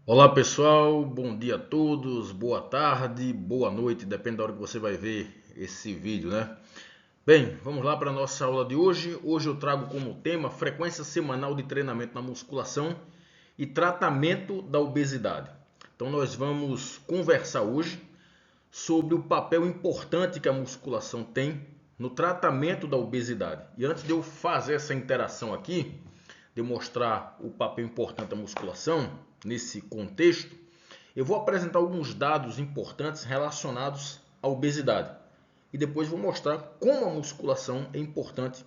Olá pessoal, bom dia a todos, boa tarde, boa noite, depende da hora que você vai ver esse vídeo, né? Bem, vamos lá para a nossa aula de hoje. Hoje eu trago como tema frequência semanal de treinamento na musculação e tratamento da obesidade. Então nós vamos conversar hoje sobre o papel importante que a musculação tem no tratamento da obesidade. E antes de eu fazer essa interação aqui, de eu mostrar o papel importante da musculação nesse contexto, eu vou apresentar alguns dados importantes relacionados à obesidade. E depois vou mostrar como a musculação é importante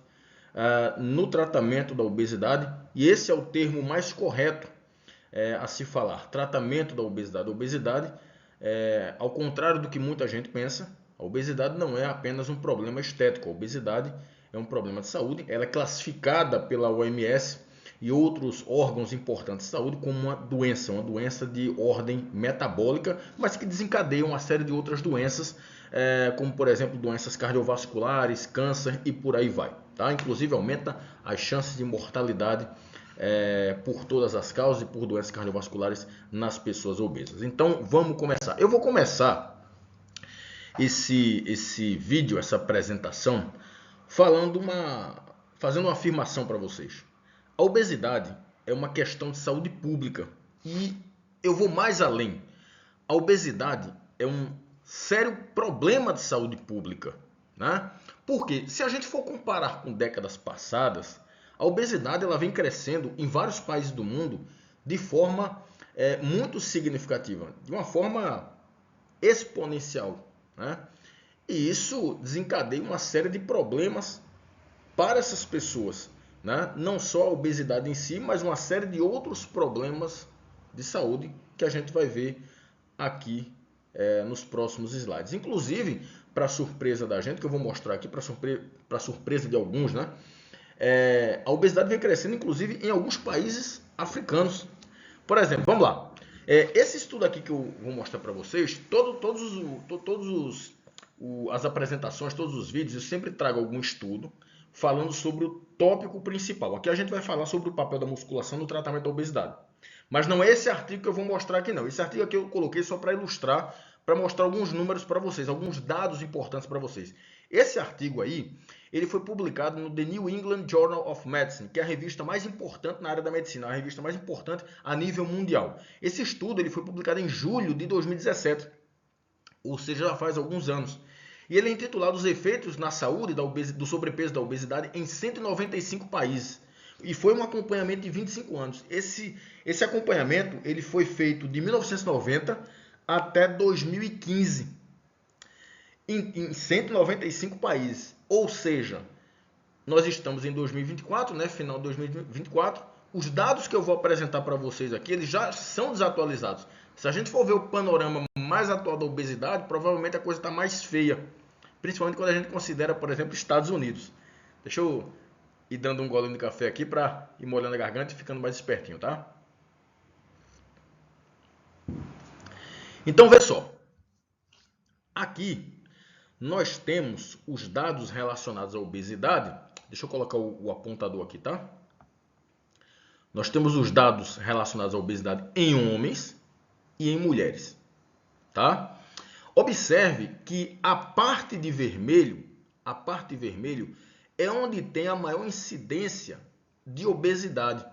no tratamento da obesidade. E esse é o termo mais correto a se falar. Tratamento da obesidade. A obesidade, ao contrário do que muita gente pensa, a obesidade não é apenas um problema estético. A obesidade é um problema de saúde. Ela é classificada pela OMS e outros órgãos importantes de saúde como uma doença de ordem metabólica, mas que desencadeia uma série de outras doenças, como por exemplo doenças cardiovasculares, câncer e por aí vai. Tá? Inclusive aumenta as chances de mortalidade por todas as causas e por doenças cardiovasculares nas pessoas obesas. Então vamos começar. Eu vou começar esse vídeo, essa apresentação, fazendo uma afirmação para vocês. A obesidade é uma questão de saúde pública e eu vou mais além. A obesidade é um sério problema de saúde pública, né? Porque se a gente for comparar com décadas passadas, a obesidade ela vem crescendo em vários países do mundo de forma muito significativa, de uma forma exponencial, né? E isso desencadeia uma série de problemas para essas pessoas, né? Não só a obesidade em si, mas uma série de outros problemas de saúde que a gente vai ver aqui nos próximos slides. Inclusive, para surpresa da gente, que eu vou mostrar aqui, para surpresa de alguns, né? A obesidade vem crescendo, inclusive, em alguns países africanos. Por exemplo, vamos lá. Esse estudo aqui que eu vou mostrar para vocês, todos as apresentações, todos os vídeos, eu sempre trago algum estudo falando sobre o tópico principal. Aqui a gente vai falar sobre o papel da musculação no tratamento da obesidade. Mas não é esse artigo que eu vou mostrar aqui não. Esse artigo aqui eu coloquei só para ilustrar, para mostrar alguns números para vocês, alguns dados importantes para vocês. Esse artigo aí, ele foi publicado no The New England Journal of Medicine, que é a revista mais importante na área da medicina, a revista mais importante a nível mundial. Esse estudo ele foi publicado em julho de 2017, ou seja, já faz alguns anos. E ele é intitulado Os Efeitos na Saúde do Sobrepeso e da Obesidade em 195 países. E foi um acompanhamento de 25 anos. Esse acompanhamento ele foi feito de 1990 até 2015 em 195 países. Ou seja, nós estamos em 2024, né, final de 2024. Os dados que eu vou apresentar para vocês aqui, eles já são desatualizados. Se a gente for ver o panorama mais atual da obesidade, provavelmente a coisa está mais feia. Principalmente quando a gente considera, por exemplo, Estados Unidos. Deixa eu ir dando um golinho de café aqui para ir molhando a garganta e ficando mais espertinho, tá? Então, vê só. Aqui nós temos os dados relacionados à obesidade. Deixa eu colocar o apontador aqui, tá? Nós temos os dados relacionados à obesidade em homens e em mulheres, tá? Observe que a parte vermelho é onde tem a maior incidência de obesidade.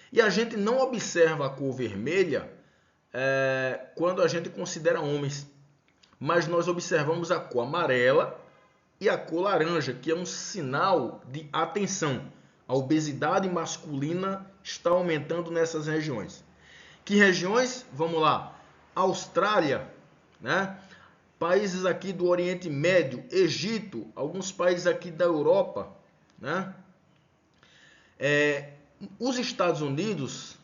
E a gente não observa a cor vermelha quando a gente considera homens, mas nós observamos a cor amarela e a cor laranja, que é um sinal de atenção. A obesidade masculina está aumentando nessas regiões. Que regiões? Vamos lá. Austrália, né? Países aqui do Oriente Médio, Egito, alguns países aqui da Europa, né? Os Estados Unidos,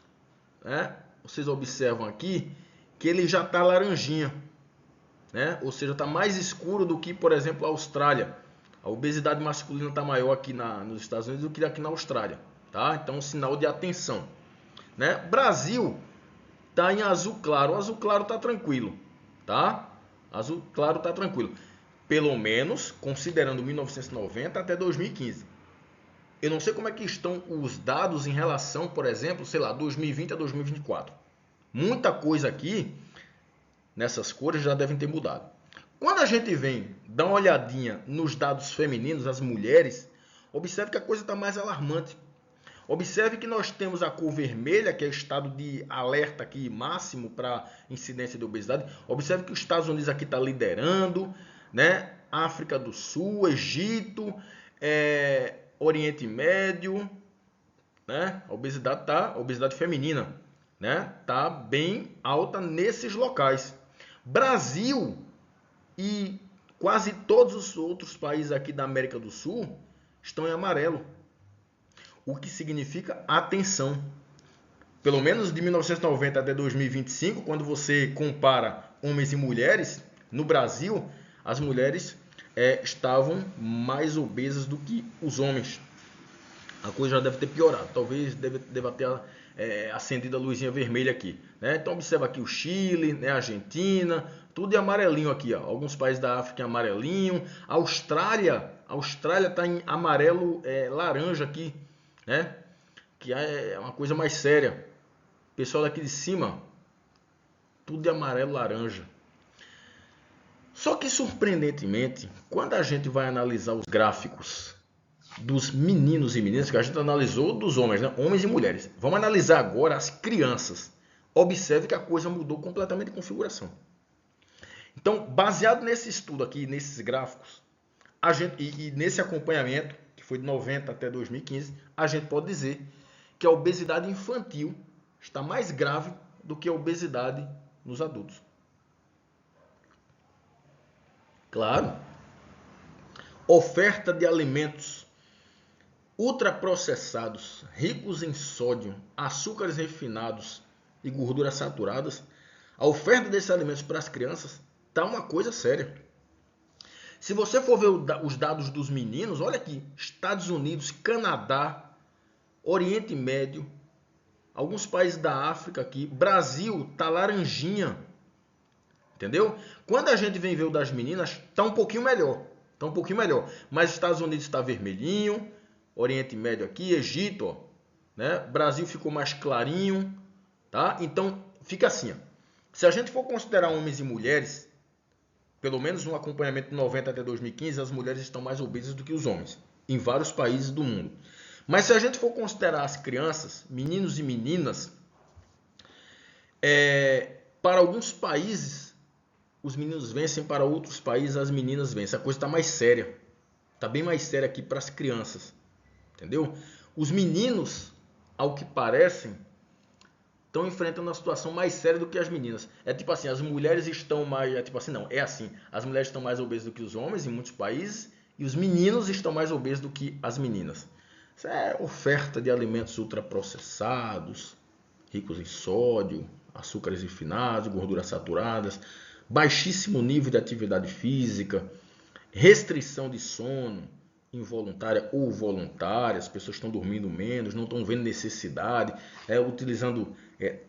né? Vocês observam aqui que ele já está laranjinha, né? Ou seja, está mais escuro do que, por exemplo, a Austrália. A obesidade masculina está maior aqui nos Estados Unidos do que aqui na Austrália, tá? Então, um sinal de atenção, né? Brasil está em azul claro. O azul claro está tranquilo, tá? Azul claro está tranquilo. Pelo menos considerando 1990 até 2015. Eu não sei como é que estão os dados em relação, por exemplo, sei lá, 2020 a 2024. Muita coisa aqui, nessas cores, já devem ter mudado. Quando a gente vem dar uma olhadinha nos dados femininos, as mulheres, observe que a coisa está mais alarmante. Observe que nós temos a cor vermelha, que é o estado de alerta aqui máximo para incidência de obesidade. Observe que os Estados Unidos aqui está liderando, né? África do Sul, Egito, Oriente Médio, né? A obesidade feminina, né? Tá bem alta nesses locais. Brasil e quase todos os outros países aqui da América do Sul estão em amarelo. O que significa atenção. Pelo menos de 1990 até 2025, quando você compara homens e mulheres, no Brasil, as mulheres estavam mais obesas do que os homens. A coisa já deve ter piorado, talvez deva ter acendido a luzinha vermelha aqui, né? Então observa aqui o Chile, né, a Argentina, tudo em amarelinho aqui, ó. Alguns países da África em amarelinho, a Austrália está em amarelo laranja aqui, né? Que é uma coisa mais séria. Pessoal daqui de cima, tudo de amarelo laranja. Só que surpreendentemente, quando a gente vai analisar os gráficos dos meninos e meninas, que a gente analisou dos homens, né? Homens e mulheres. Vamos analisar agora as crianças. Observe que a coisa mudou completamente de configuração. Então, baseado nesse estudo aqui, nesses gráficos, e nesse acompanhamento, que foi de 90 até 2015, a gente pode dizer que a obesidade infantil está mais grave do que a obesidade nos adultos. Claro, oferta de alimentos ultraprocessados, ricos em sódio, açúcares refinados e gorduras saturadas, a oferta desses alimentos para as crianças está uma coisa séria. Se você for ver os dados dos meninos, olha aqui, Estados Unidos, Canadá, Oriente Médio, alguns países da África aqui, Brasil tá laranjinha, entendeu? Quando a gente vem ver o das meninas, tá um pouquinho melhor, mas Estados Unidos está vermelhinho, Oriente Médio aqui, Egito, ó, né? Brasil ficou mais clarinho, tá? Então fica assim, ó. Se a gente for considerar homens e mulheres, pelo menos um acompanhamento de 90 até 2015, as mulheres estão mais obesas do que os homens, em vários países do mundo. Mas se a gente for considerar as crianças, meninos e meninas, para alguns países, os meninos vencem, para outros países, as meninas vencem. A coisa está mais séria. Está bem mais séria aqui para as crianças. Entendeu? Os meninos, ao que parecem, estão enfrentando uma situação mais séria do que as meninas. É tipo assim, as mulheres estão mais... as mulheres estão mais obesas do que os homens em muitos países e os meninos estão mais obesos do que as meninas. Isso é oferta de alimentos ultraprocessados, ricos em sódio, açúcares refinados, gorduras saturadas, baixíssimo nível de atividade física, restrição de sono, involuntária ou voluntária, as pessoas estão dormindo menos, não estão vendo necessidade, utilizando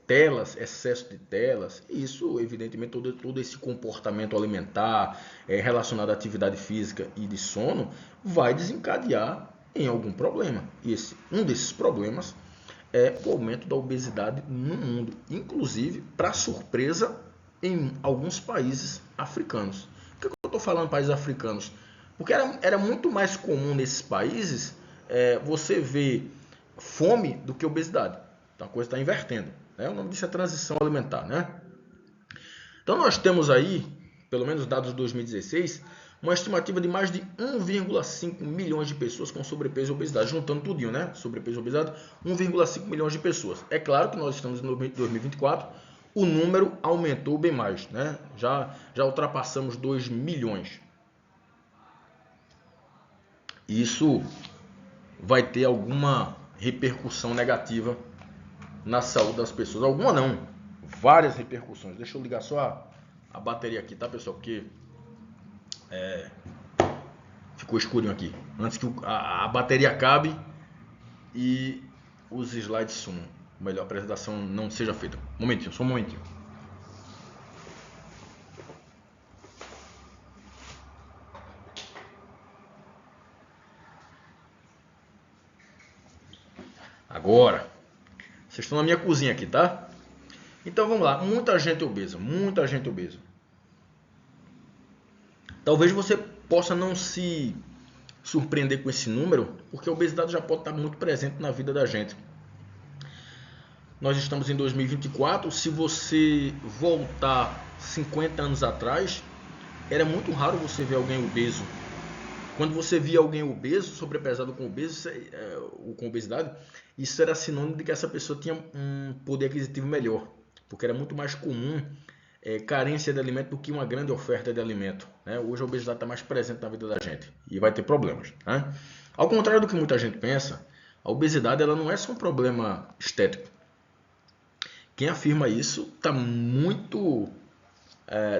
telas, excesso de telas. Isso, evidentemente, todo esse comportamento alimentar relacionado à atividade física e de sono vai desencadear em algum problema. E um desses problemas é o aumento da obesidade no mundo, inclusive, para surpresa, em alguns países africanos. Por que eu estou falando países africanos? Porque era muito mais comum nesses países você ver fome do que obesidade. Então a coisa está invertendo. Né? O nome disso é transição alimentar. Né? Então nós temos aí, pelo menos dados de 2016, uma estimativa de mais de 1,5 milhões de pessoas com sobrepeso e obesidade. Juntando tudinho, né? Sobrepeso e obesidade, 1,5 milhões de pessoas. É claro que nós estamos em 2024, o número aumentou bem mais. Né? Já ultrapassamos 2 milhões. Isso vai ter alguma repercussão negativa na saúde das pessoas. Alguma não, várias repercussões. Deixa eu ligar só a bateria aqui, tá, pessoal? Porque ficou escurinho aqui. Antes que a bateria acabe e os slides sumam. Melhor, a apresentação não seja feita. Momentinho, só um momentinho. Agora, vocês estão na minha cozinha aqui, tá? Então vamos lá, muita gente obesa, muita gente obesa. Talvez você possa não se surpreender com esse número, porque a obesidade já pode estar muito presente na vida da gente. Nós estamos em 2024, se você voltar 50 anos atrás, era muito raro você ver alguém obeso. Quando você via alguém obeso, sobrepesado com obeso, ou com obesidade, isso era sinônimo de que essa pessoa tinha um poder aquisitivo melhor, porque era muito mais comum carência de alimento do que uma grande oferta de alimento. Né? Hoje a obesidade está mais presente na vida da gente e vai ter problemas. Né? Ao contrário do que muita gente pensa, a obesidade ela não é só um problema estético. Quem afirma isso está muito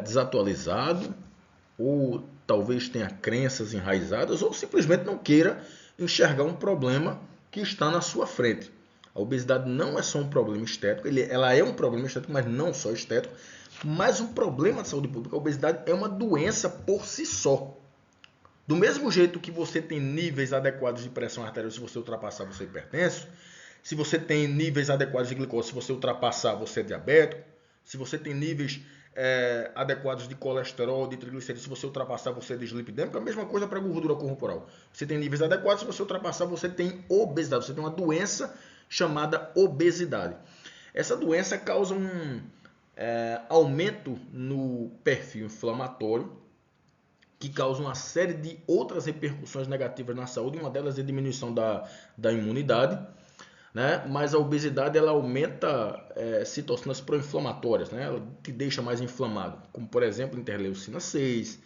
desatualizado, ou talvez tenha crenças enraizadas, ou simplesmente não queira enxergar um problema que está na sua frente. A obesidade não é só um problema estético, ela é um problema estético, mas não só estético, mas um problema de saúde pública. A obesidade é uma doença por si só. Do mesmo jeito que você tem níveis adequados de pressão arterial, se você ultrapassar, você é hipertenso. Se você tem níveis adequados de glicose, se você ultrapassar, você é diabético. Se você tem níveis adequados de colesterol, de triglicerídeos, se você ultrapassar, você é dislipidêmico. A mesma coisa para a gordura corporal. Você tem níveis adequados, se você ultrapassar, você tem obesidade. Você tem uma doença chamada obesidade. Essa doença causa um aumento no perfil inflamatório, que causa uma série de outras repercussões negativas na saúde. Uma delas é a diminuição da imunidade. Né? Mas a obesidade ela aumenta citocinas pró-inflamatórias, né? Ela te deixa mais inflamado, como por exemplo interleucina 6,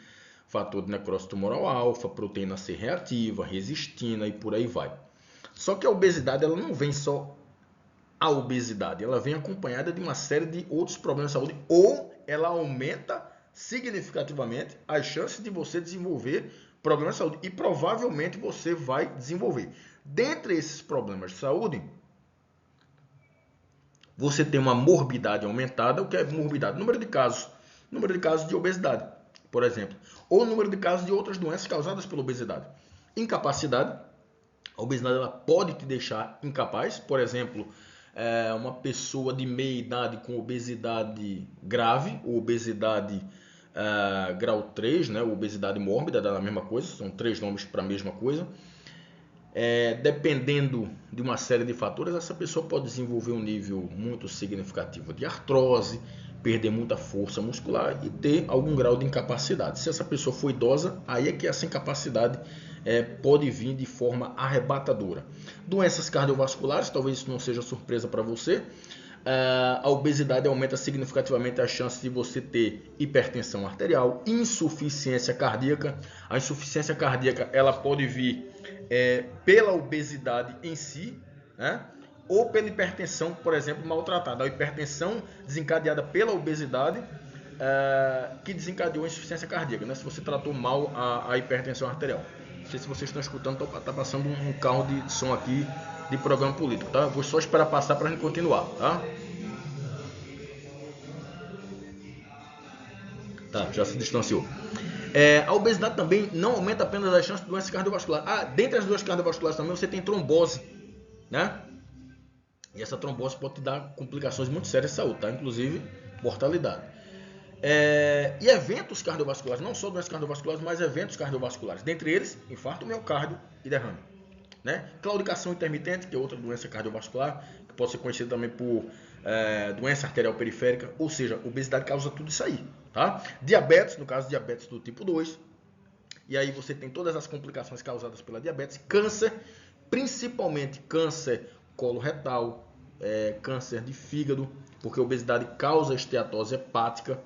fator de necrose tumoral alfa, proteína C reativa, resistina e por aí vai. Só que a obesidade ela não vem só a obesidade, ela vem acompanhada de uma série de outros problemas de saúde, ou ela aumenta significativamente as chances de você desenvolver problemas de saúde, e provavelmente você vai desenvolver. Dentre esses problemas de saúde, você tem uma morbidade aumentada. O que é morbidade? Número de casos de obesidade, por exemplo, ou número de casos de outras doenças causadas pela obesidade. Incapacidade. A obesidade ela pode te deixar incapaz, por exemplo, uma pessoa de meia idade com obesidade grave, ou obesidade grau 3, né? Obesidade mórbida, dá a mesma coisa, são 3 nomes para a mesma coisa. Dependendo de uma série de fatores, essa pessoa pode desenvolver um nível muito significativo de artrose, perder muita força muscular e ter algum grau de incapacidade. Se essa pessoa for idosa, aí é que essa incapacidade pode vir de forma arrebatadora. Doenças cardiovasculares, talvez isso não seja surpresa para você. A obesidade aumenta significativamente a chance de você ter hipertensão arterial, insuficiência cardíaca. A insuficiência cardíaca ela pode vir pela obesidade em si, né? Ou pela hipertensão, por exemplo, maltratada. A hipertensão desencadeada pela obesidade que desencadeou a insuficiência cardíaca, né? Se você tratou mal a hipertensão arterial. Não sei se vocês estão escutando, está passando um carro de som aqui de programa político, tá? Vou só esperar passar para a gente continuar, tá? Tá, já se distanciou. A obesidade também não aumenta apenas as chances de doenças cardiovasculares. Dentre as doenças cardiovasculares também você tem trombose, né? E essa trombose pode te dar complicações muito sérias de saúde, tá? Inclusive mortalidade. E eventos cardiovasculares, não só doenças cardiovasculares, mas eventos cardiovasculares. Dentre eles, infarto miocárdio e derrame. Né? Claudicação intermitente, que é outra doença cardiovascular, que pode ser conhecida também por doença arterial periférica, ou seja, obesidade causa tudo isso aí. Tá? Diabetes, no caso diabetes do tipo 2, e aí você tem todas as complicações causadas pela diabetes, câncer, principalmente câncer coloretal, câncer de fígado, porque a obesidade causa esteatose hepática.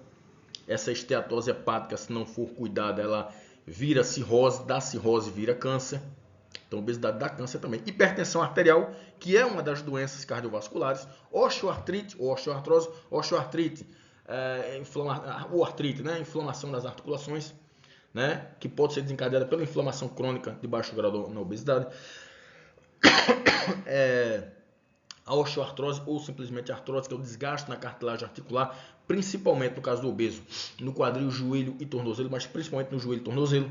Essa esteatose hepática, se não for cuidada, ela vira cirrose, da cirrose vira câncer. Então, obesidade dá câncer também. Hipertensão arterial, que é uma das doenças cardiovasculares. Osteoartrite ou osteoartrose. Osteoartrite, ou artrite, né? Inflamação das articulações, né? Que pode ser desencadeada pela inflamação crônica de baixo grau na obesidade. A osteoartrose ou simplesmente artrose, que é o desgaste na cartilagem articular, principalmente no caso do obeso, no quadril, joelho e tornozelo, mas principalmente no joelho e tornozelo.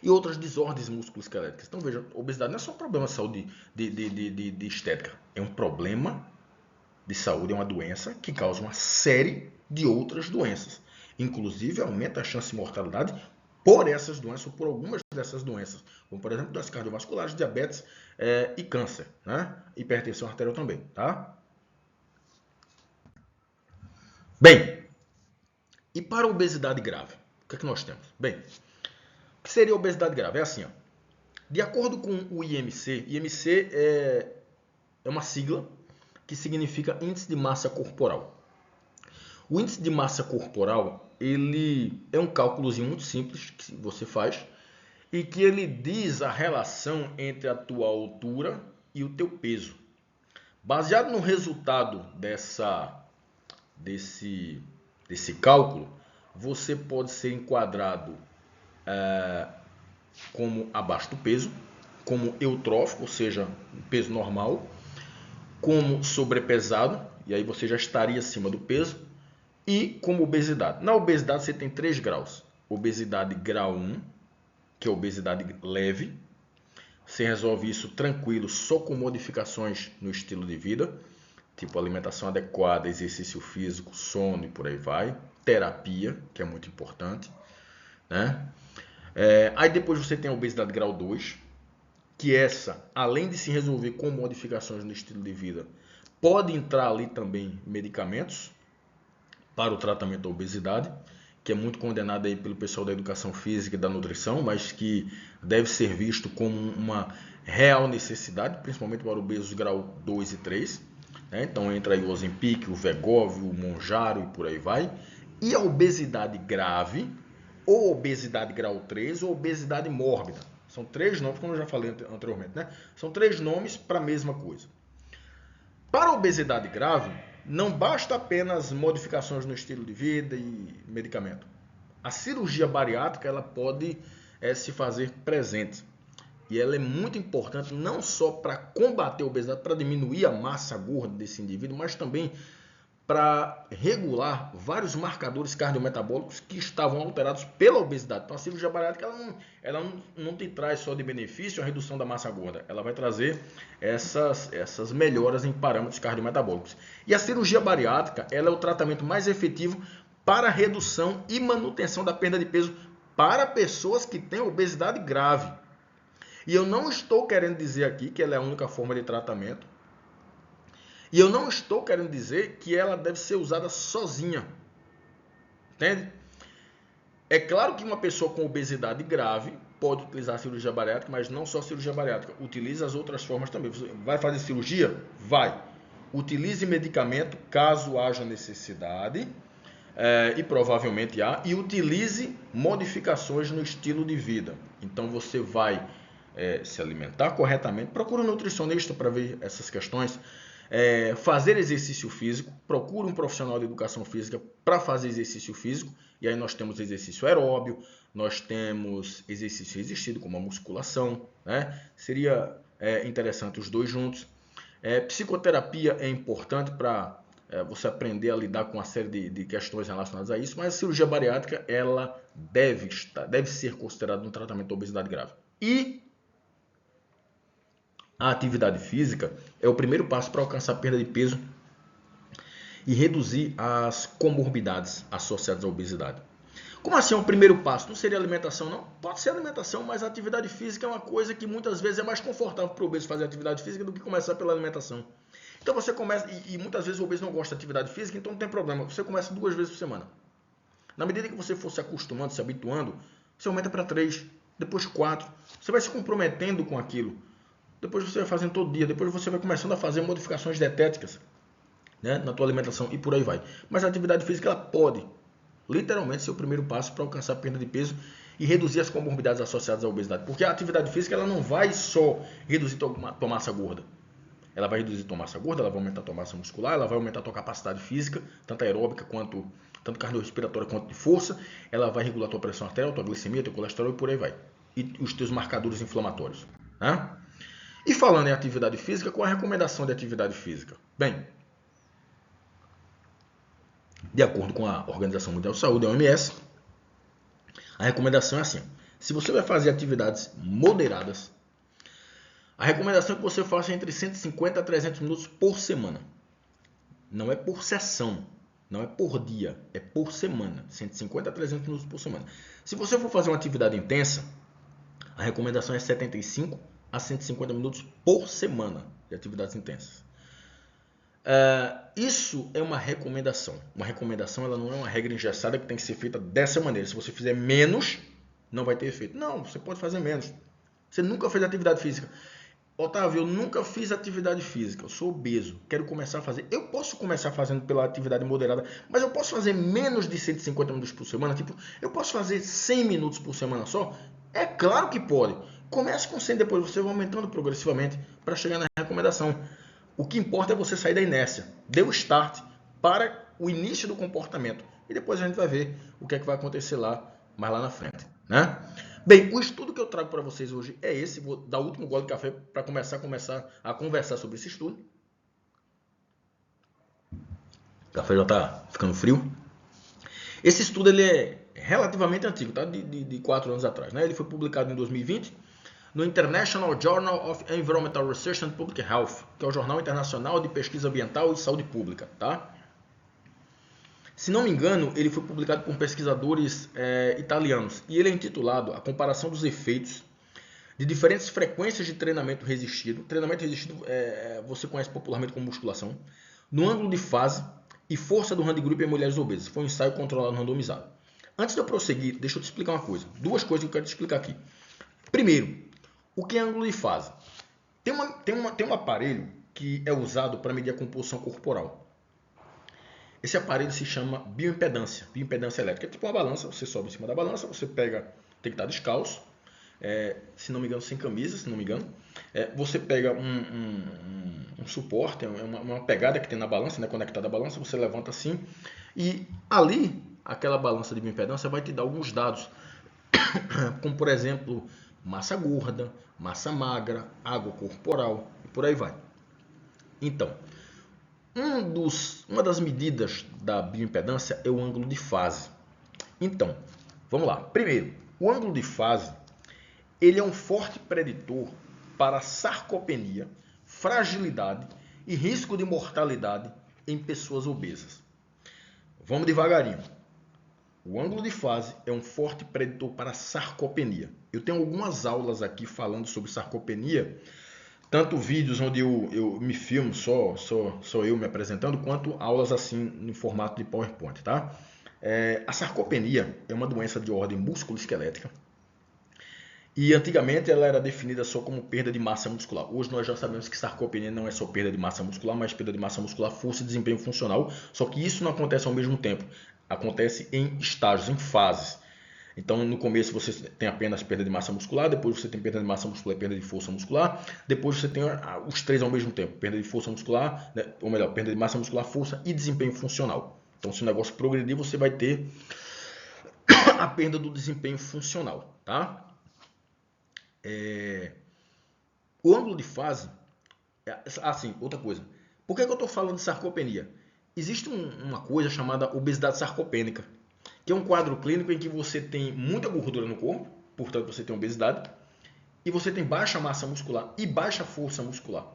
E outras desordens musculoesqueléticas. Então veja, obesidade não é só um problema de saúde de estética, é um problema de saúde é uma doença que causa uma série de outras doenças. Inclusive, aumenta a chance de mortalidade por essas doenças ou por algumas dessas doenças, como por exemplo doenças cardiovasculares, diabetes e câncer, né? Hipertensão arterial também, tá? Bem, e para a obesidade grave, o que é que nós temos? Bem, o que seria a obesidade grave? É assim, ó. De acordo com o IMC, IMC é uma sigla que significa Índice de Massa Corporal. O índice de massa corporal, ele é um cálculozinho muito simples que você faz e que ele diz a relação entre a tua altura e o teu peso. Baseado no resultado desse cálculo, você pode ser enquadrado como abaixo do peso, como eutrófico, ou seja, peso normal, como sobrepesado, e aí você já estaria acima do peso, e como obesidade. Na obesidade você tem 3 graus. Obesidade grau 1, que é obesidade leve. Você resolve isso tranquilo, só com modificações no estilo de vida, tipo alimentação adequada, exercício físico, sono e por aí vai. Terapia, que é muito importante, né? Aí depois você tem a obesidade grau 2, que essa, além de se resolver com modificações no estilo de vida, pode entrar ali também medicamentos para o tratamento da obesidade, que é muito condenado aí pelo pessoal da educação física e da nutrição, mas que deve ser visto como uma real necessidade, principalmente para obesos grau 2 e 3. Né? Então entra aí o Ozempic, o Wegovy, o Mounjaro e por aí vai. E a obesidade grave, ou obesidade grau 3, ou obesidade mórbida. São 3 nomes, como eu já falei anteriormente, né? São 3 nomes para a mesma coisa. Para a obesidade grave, não basta apenas modificações no estilo de vida e medicamento. A cirurgia bariátrica ela pode se fazer presente. E ela é muito importante não só para combater a obesidade, para diminuir a massa gorda desse indivíduo, mas também para regular vários marcadores cardiometabólicos que estavam alterados pela obesidade. Então a cirurgia bariátrica ela não te traz só de benefício a redução da massa gorda, ela vai trazer essas melhoras em parâmetros cardiometabólicos. E a cirurgia bariátrica ela é o tratamento mais efetivo para a redução e manutenção da perda de peso para pessoas que têm obesidade grave. E eu não estou querendo dizer aqui que ela é a única forma de tratamento. E eu não estou querendo dizer que ela deve ser usada sozinha. Entende? É claro que uma pessoa com obesidade grave pode utilizar a cirurgia bariátrica, mas não só a cirurgia bariátrica. Utilize as outras formas também. Você vai fazer cirurgia? Vai. Utilize medicamento caso haja necessidade, e provavelmente há, e utilize modificações no estilo de vida. Então você vai se alimentar corretamente. Procura um nutricionista para ver essas questões. Fazer exercício físico, procura um profissional de educação física para fazer exercício físico, e aí nós temos exercício aeróbio, nós temos exercício resistido, como a musculação, né? Seria interessante os dois juntos. Psicoterapia é importante para você aprender a lidar com uma série de questões relacionadas a isso, mas a cirurgia bariátrica ela deve ser considerada um tratamento de obesidade grave. E a atividade física é o primeiro passo para alcançar a perda de peso e reduzir as comorbidades associadas à obesidade. Como assim é o primeiro passo? Não seria alimentação, não? Pode ser alimentação, mas a atividade física é uma coisa que muitas vezes é mais confortável para o obeso fazer atividade física do que começar pela alimentação. Então você começa, e muitas vezes o obeso não gosta de atividade física, então não tem problema. Você começa 2 vezes por semana. Na medida que você for se acostumando, se habituando, você aumenta para 3, depois 4. Você vai se comprometendo com aquilo. Depois você vai fazendo todo dia, depois você vai começando a fazer modificações dietéticas, né, na tua alimentação e por aí vai. Mas a atividade física ela pode, literalmente, ser o primeiro passo para alcançar a perda de peso e reduzir as comorbidades associadas à obesidade. Porque a atividade física ela não vai só reduzir tua massa gorda. Ela vai reduzir tua massa gorda, ela vai aumentar tua massa muscular, ela vai aumentar tua capacidade física, tanto aeróbica quanto tanto cardiorrespiratória quanto de força. Ela vai regular tua pressão arterial, tua glicemia, teu colesterol e por aí vai. E os teus marcadores inflamatórios, né? E falando em atividade física, qual é a recomendação de atividade física? Bem, de acordo com a Organização Mundial de Saúde, a OMS, a recomendação é assim: se você vai fazer atividades moderadas, a recomendação é que você faça entre 150 a 300 minutos por semana. não é por sessão, não é por dia, é por semana, 150 a 300 minutos por semana. Se você for fazer uma atividade intensa, a recomendação é 75 a 150 minutos por semana de atividades intensas. Isso é uma recomendação. Uma recomendação, ela não é uma regra engessada que tem que ser feita dessa maneira. Se você fizer menos, não vai ter efeito. Não, você pode fazer menos. Você nunca fez atividade física. Otávio, eu nunca fiz atividade física. Eu sou obeso. Quero começar a fazer. Eu posso começar fazendo pela atividade moderada, mas eu posso fazer menos de 150 minutos por semana? Tipo, eu posso fazer 100 minutos por semana só? É claro que pode. Comece com 100, depois você vai aumentando progressivamente para chegar na recomendação. O que importa é você sair da inércia, dê o start para o início do comportamento. E depois a gente vai ver o que é que vai acontecer mais lá na frente, né? Bem, o estudo que eu trago para vocês hoje é esse. Vou dar o último gole de café para começar a conversar sobre esse estudo. O café já está ficando frio. Esse estudo ele é relativamente antigo, tá? De 4 anos atrás, né? Ele foi publicado em 2020 no International Journal of Environmental Research and Public Health, que é o Jornal Internacional de Pesquisa Ambiental e Saúde Pública, tá? Se não me engano, ele foi publicado por pesquisadores italianos e ele é intitulado A Comparação dos Efeitos de Diferentes Frequências de Treinamento Resistido. Treinamento resistido você conhece popularmente como musculação, no ângulo de fase e força do handgroup em mulheres obesas. Foi um ensaio controlado randomizado. Antes de eu prosseguir, deixa eu te explicar uma coisa. Duas coisas que eu quero te explicar aqui. Primeiro, o que é ângulo de fase? Tem um aparelho que é usado para medir a composição corporal. Esse aparelho se chama bioimpedância elétrica. É tipo uma balança, você sobe em cima da balança, você pega, tem que estar descalço, se não me engano, sem camisa, se não me engano. Você pega um suporte, uma pegada que tem na balança, né, conectada à balança, você levanta assim, e ali, aquela balança de bioimpedância vai te dar alguns dados, como por exemplo, massa gorda, massa magra, água corporal e por aí vai. Então, uma das medidas da bioimpedância é o ângulo de fase. Então, vamos lá. Primeiro, o ângulo de fase ele é um forte preditor para sarcopenia, fragilidade e risco de mortalidade em pessoas obesas. Vamos devagarinho. O ângulo de fase é um forte preditor para sarcopenia. Eu tenho algumas aulas aqui falando sobre sarcopenia, tanto vídeos onde eu me filmo, só eu me apresentando, quanto aulas assim no formato de PowerPoint, tá? A sarcopenia é uma doença de ordem musculoesquelética e antigamente ela era definida só como perda de massa muscular. Hoje nós já sabemos que sarcopenia não é só perda de massa muscular, mas perda de massa muscular, força e desempenho funcional, só que isso não acontece ao mesmo tempo. Acontece em estágios, em fases. Então, no começo você tem apenas perda de massa muscular, depois você tem perda de massa muscular e perda de força muscular, depois você tem os três ao mesmo tempo, perda de força muscular, né? Ou melhor, perda de massa muscular, força e desempenho funcional. Então, se o negócio progredir, você vai ter a perda do desempenho funcional, tá? O ângulo de fase, assim, outra coisa. Por que eu estou falando de sarcopenia? Existe uma coisa chamada obesidade sarcopênica, que é um quadro clínico em que você tem muita gordura no corpo, portanto você tem obesidade, e você tem baixa massa muscular e baixa força muscular.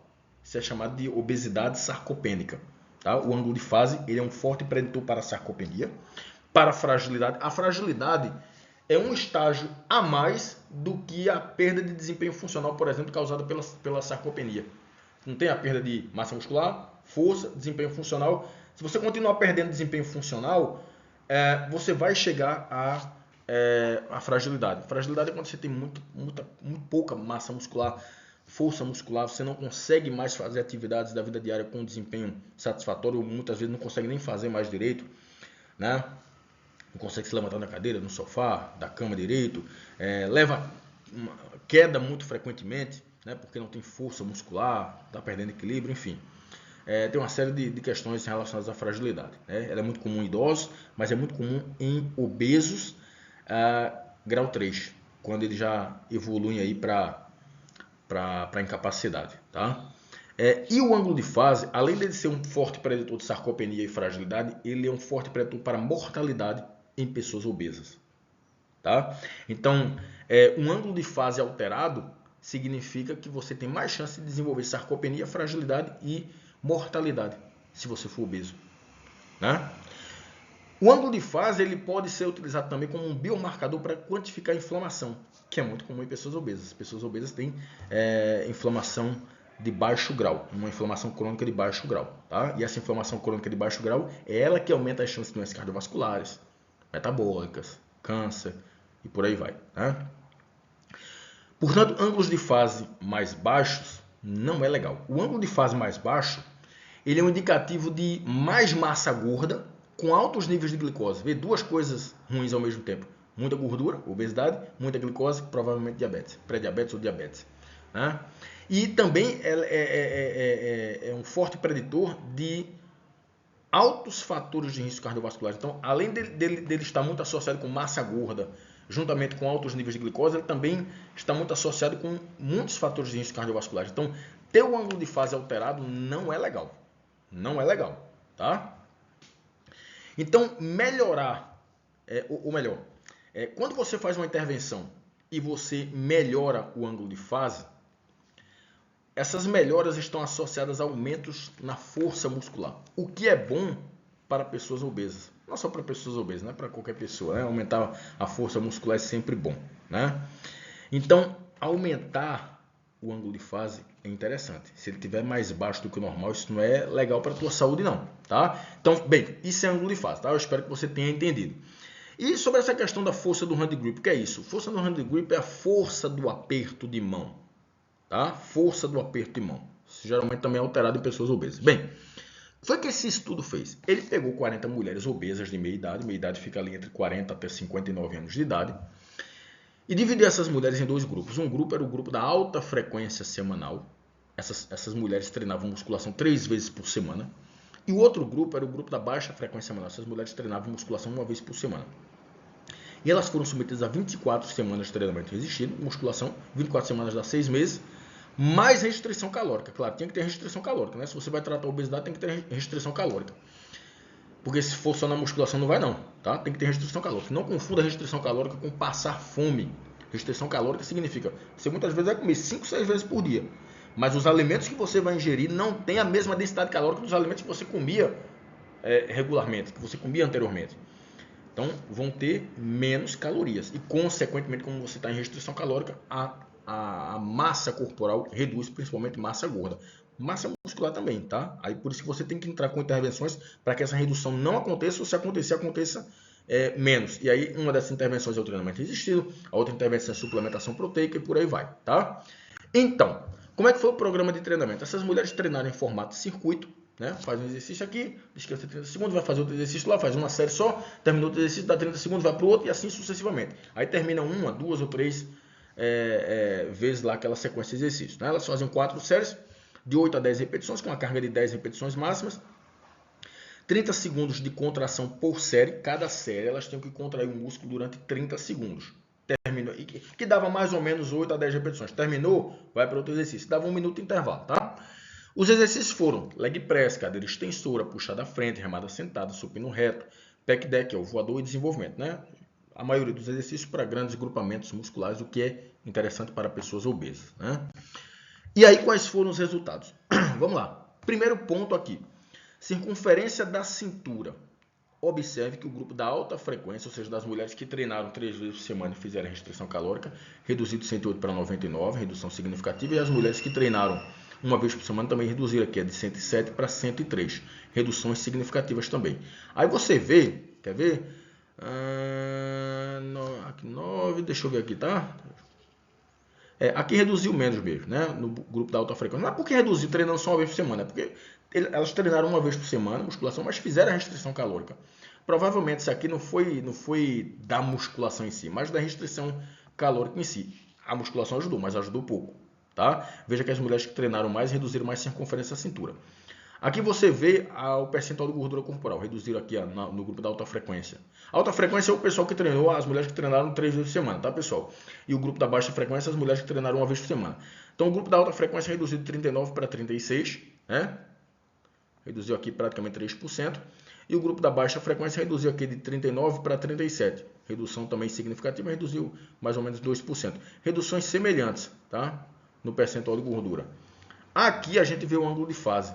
Isso é chamado de obesidade sarcopênica. Tá? O ângulo de fase ele é um forte preditor para a sarcopenia, para a fragilidade. A fragilidade é um estágio a mais do que a perda de desempenho funcional, por exemplo, causada pela sarcopenia. Não tem a perda de massa muscular, força, desempenho funcional. Se você continuar perdendo desempenho funcional, você vai chegar à fragilidade. Fragilidade é quando você tem muito pouca massa muscular, força muscular, você não consegue mais fazer atividades da vida diária com desempenho satisfatório, ou muitas vezes não consegue nem fazer mais direito, né? Não consegue se levantar da cadeira, no sofá, da cama direito, leva queda muito frequentemente, né? Porque não tem força muscular, está perdendo equilíbrio, enfim. Tem uma série de questões relacionadas à fragilidade. Né? Ela é muito comum em idosos, mas é muito comum em obesos grau 3, quando eles já evoluem aí para incapacidade. Tá? E o ângulo de fase, além de ser um forte preditor de sarcopenia e fragilidade, ele é um forte preditor para mortalidade em pessoas obesas. Tá? Então, um ângulo de fase alterado significa que você tem mais chance de desenvolver sarcopenia, fragilidade e mortalidade. se você for obeso, né? O ângulo de fase ele pode ser utilizado também como um biomarcador para quantificar a inflamação, que é muito comum em pessoas obesas. As pessoas obesas têm inflamação de baixo grau, uma inflamação crônica de baixo grau. Tá? E essa inflamação crônica de baixo grau é ela que aumenta as chances de doenças cardiovasculares, metabólicas, câncer e por aí vai. Né? Portanto, ângulos de fase mais baixos não é legal. O ângulo de fase mais baixo ele é um indicativo de mais massa gorda com altos níveis de glicose. Vê duas coisas ruins ao mesmo tempo. Muita gordura, obesidade, muita glicose, provavelmente diabetes, pré-diabetes ou diabetes. Né? E também é um forte preditor de altos fatores de risco cardiovascular. Então, além dele estar muito associado com massa gorda, juntamente com altos níveis de glicose, ele também está muito associado com muitos fatores de risco cardiovascular. Então, ter o ângulo de fase alterado não é legal. Não é legal, tá? Então, melhorar, ou melhor, quando você faz uma intervenção e você melhora o ângulo de fase, essas melhoras estão associadas a aumentos na força muscular, o que é bom para pessoas obesas. Não só para pessoas obesas, não é para qualquer pessoa, né? Aumentar a força muscular é sempre bom, né? Então, aumentar o ângulo de fase é interessante. Se ele tiver mais baixo do que o normal, isso não é legal para a tua saúde não, tá? Então, bem, isso é ângulo de fase, tá? Eu espero que você tenha entendido. E sobre essa questão da força do hand grip, o que é isso? Força do hand grip é a força do aperto de mão, tá? Força do aperto de mão. Isso geralmente também é alterado em pessoas obesas. Bem, foi que esse estudo fez. Ele pegou 40 mulheres obesas de meia idade fica ali entre 40 até 59 anos de idade, e dividiu essas mulheres em dois grupos. Um grupo era o grupo da alta frequência semanal. Essas mulheres treinavam musculação 3 vezes por semana. E o outro grupo era o grupo da baixa frequência semanal. Essas mulheres treinavam musculação 1 vez por semana. E elas foram submetidas a 24 semanas de treinamento resistido, musculação, 24 semanas dá 6 meses, mais restrição calórica. Claro, tinha que ter restrição calórica, né? Se você vai tratar a obesidade, tem que ter restrição calórica. Porque se for só na musculação não vai não, tá? Tem que ter restrição calórica. Não confunda restrição calórica com passar fome. Restrição calórica significa que você muitas vezes vai comer 5, 6 vezes por dia. Mas os alimentos que você vai ingerir não têm a mesma densidade calórica dos alimentos que você comia regularmente, que você comia anteriormente. Então vão ter menos calorias. E consequentemente, como você está em restrição calórica, a massa corporal reduz, principalmente massa gorda. Massa muscular também, tá? Aí por isso que você tem que entrar com intervenções para que essa redução não aconteça, ou se acontecer, aconteça menos. E aí uma dessas intervenções é o treinamento resistido, a outra intervenção é a suplementação proteica e por aí vai, tá? Então, como é que foi o programa de treinamento? Essas mulheres treinaram em formato circuito, né? Faz um exercício aqui, descansa 30 segundos, vai fazer outro exercício lá, faz uma série só, terminou o exercício, dá 30 segundos, vai para o outro e assim sucessivamente. Aí termina 1, 2 ou 3 vezes lá aquela sequência de exercícios, né? Elas fazem 4 séries de 8 a 10 repetições, com uma carga de 10 repetições máximas. 30 segundos de contração por série. Cada série elas têm que contrair o músculo durante 30 segundos. Terminou, que dava mais ou menos 8 a 10 repetições. Terminou, vai para outro exercício. Dava 1 minuto de intervalo, tá? Os exercícios foram leg press, cadeira extensora, puxada à frente, remada sentada, supino reto, pec deck, que é o voador e desenvolvimento, né? A maioria dos exercícios para grandes grupamentos musculares, o que é interessante para pessoas obesas, né? E aí, quais foram os resultados? Vamos lá. Primeiro ponto aqui. Circunferência da cintura. Observe que o grupo da alta frequência, ou seja, das mulheres que treinaram 3 vezes por semana e fizeram restrição calórica, reduziu de 108 para 99, redução significativa. E as mulheres que treinaram uma vez por semana também reduziram aqui, de 107 para 103. Reduções significativas também. Aí você vê, quer ver? Aqui 9, deixa eu ver aqui, tá? Aqui reduziu menos mesmo, né? No grupo da alta frequência. Não é porque reduziu treinando só uma vez por semana, é porque elas treinaram uma vez por semana, musculação, mas fizeram a restrição calórica. Provavelmente isso aqui não foi da musculação em si, mas da restrição calórica em si. A musculação ajudou, mas ajudou pouco, tá? Veja que as mulheres que treinaram mais reduziram mais circunferência da cintura. Aqui você vê o percentual de gordura corporal, reduziram aqui no grupo da alta frequência. A alta frequência é o pessoal que treinou, as mulheres que treinaram 3 vezes por semana, tá, pessoal? E o grupo da baixa frequência, as mulheres que treinaram uma vez por semana. Então o grupo da alta frequência reduziu de 39 para 36, né? Reduziu aqui praticamente 3%. E o grupo da baixa frequência reduziu aqui de 39 para 37. Redução também significativa, reduziu mais ou menos 2%. Reduções semelhantes, tá? No percentual de gordura. Aqui a gente vê o ângulo de fase.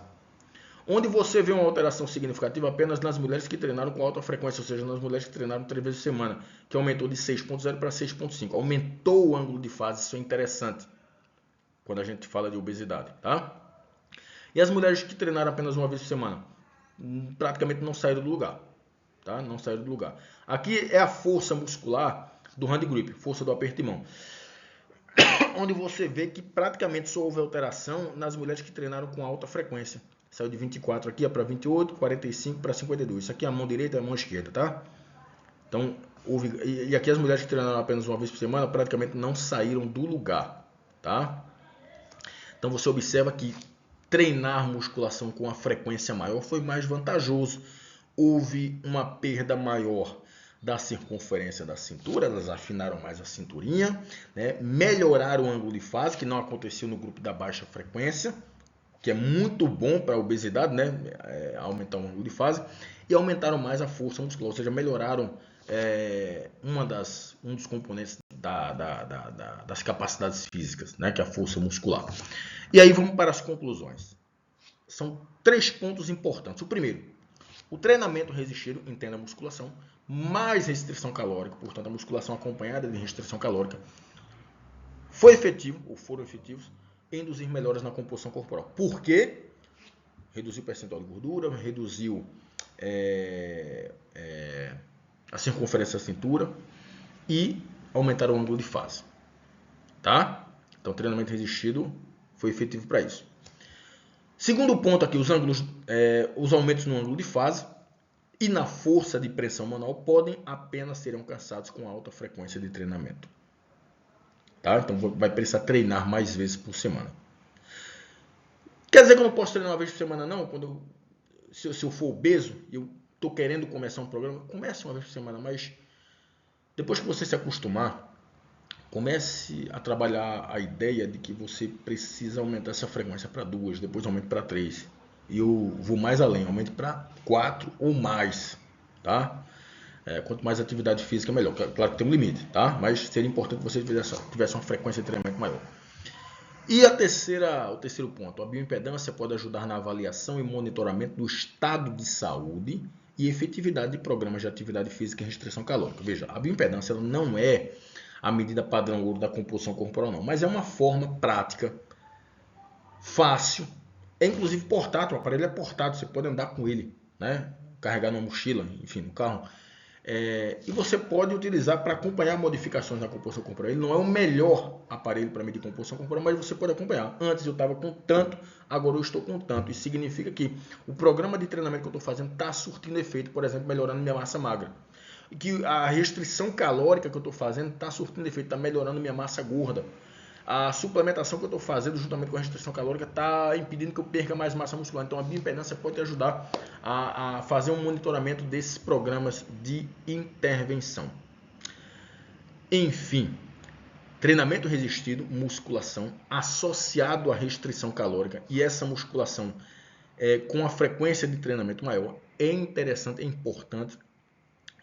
Onde você vê uma alteração significativa apenas nas mulheres que treinaram com alta frequência, ou seja, nas mulheres que treinaram 3 vezes por semana, que aumentou de 6.0 para 6.5. Aumentou o ângulo de fase, isso é interessante quando a gente fala de obesidade, tá? E as mulheres que treinaram apenas uma vez por semana, praticamente não saíram do lugar, tá? Não saíram do lugar. Aqui é a força muscular do hand grip, força do aperto de mão, onde você vê que praticamente só houve alteração nas mulheres que treinaram com alta frequência. Saiu de 24 aqui para 28, 45 para 52. Isso aqui é a mão direita e a mão esquerda, tá? Então, e aqui as mulheres que treinaram apenas uma vez por semana praticamente não saíram do lugar, tá? Então você observa que treinar musculação com a frequência maior foi mais vantajoso. Houve uma perda maior da circunferência da cintura, elas afinaram mais a cinturinha, né? Melhoraram o ângulo de fase, que não aconteceu no grupo da baixa frequência, que é muito bom para a obesidade, né? Aumentar o ângulo de fase, e aumentaram mais a força muscular, ou seja, melhoraram um dos componentes das capacidades físicas, né? Que é a força muscular. E aí vamos para as conclusões. São 3 pontos importantes. O primeiro, o treinamento resistido, entenda a musculação, mais restrição calórica, portanto a musculação acompanhada de restrição calórica, foi efetivo, ou foram efetivos, em induzir melhoras na composição corporal. Por quê? Reduziu o percentual de gordura, reduziu a circunferência da cintura e aumentaram o ângulo de fase. Tá? Então o treinamento resistido foi efetivo para isso. Segundo ponto aqui, os aumentos no ângulo de fase e na força de pressão manual podem apenas ser alcançados com alta frequência de treinamento. Tá? Então vai precisar treinar mais vezes por semana. Quer dizer que eu não posso treinar uma vez por semana, não? Se eu for obeso e eu estou querendo começar um programa, comece uma vez por semana, mas depois que você se acostumar, comece a trabalhar a ideia de que você precisa aumentar essa frequência para 2, depois aumente para 3. E eu vou mais além, aumente para 4 ou mais, tá? Quanto mais atividade física, melhor. Claro que tem um limite, tá? Mas seria importante que você tivesse uma frequência de treinamento maior. E o terceiro ponto, a bioimpedância pode ajudar na avaliação e monitoramento do estado de saúde e efetividade de programas de atividade física e restrição calórica. Veja, a bioimpedância ela não é a medida padrão ouro da composição corporal, não, mas é uma forma prática, fácil, é inclusive portátil, o aparelho é portátil, você pode andar com ele, né? Carregar numa mochila, enfim, no carro. E você pode utilizar para acompanhar modificações na composição corporal. Ele não é o melhor aparelho para medir composição corporal, mas você pode acompanhar. Antes eu estava com tanto, agora eu estou com tanto. Isso significa que o programa de treinamento que eu estou fazendo está surtindo efeito, por exemplo, melhorando minha massa magra. E que a restrição calórica que eu estou fazendo está surtindo efeito, está melhorando minha massa gorda. A suplementação que eu estou fazendo juntamente com a restrição calórica está impedindo que eu perca mais massa muscular. Então a bioimpedância pode te ajudar a fazer um monitoramento desses programas de intervenção. Enfim, treinamento resistido, musculação associado à restrição calórica e essa musculação com a frequência de treinamento maior é interessante, é importante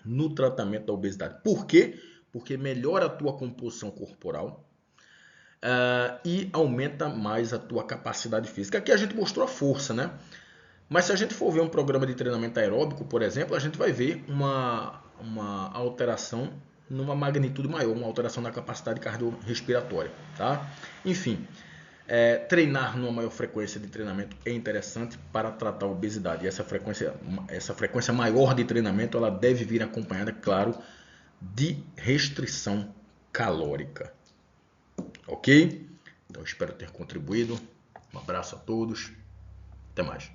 no tratamento da obesidade. Por quê? Porque melhora a tua composição corporal, e aumenta mais a tua capacidade física. Aqui a gente mostrou a força, né? Mas se a gente for ver um programa de treinamento aeróbico, por exemplo, a gente vai ver uma alteração numa magnitude maior, uma alteração na capacidade cardiorrespiratória, tá? Enfim, treinar numa maior frequência de treinamento é interessante para tratar a obesidade. E essa frequência maior de treinamento, ela deve vir acompanhada, claro, de restrição calórica. Ok? Então espero ter contribuído. Um abraço a todos. Até mais.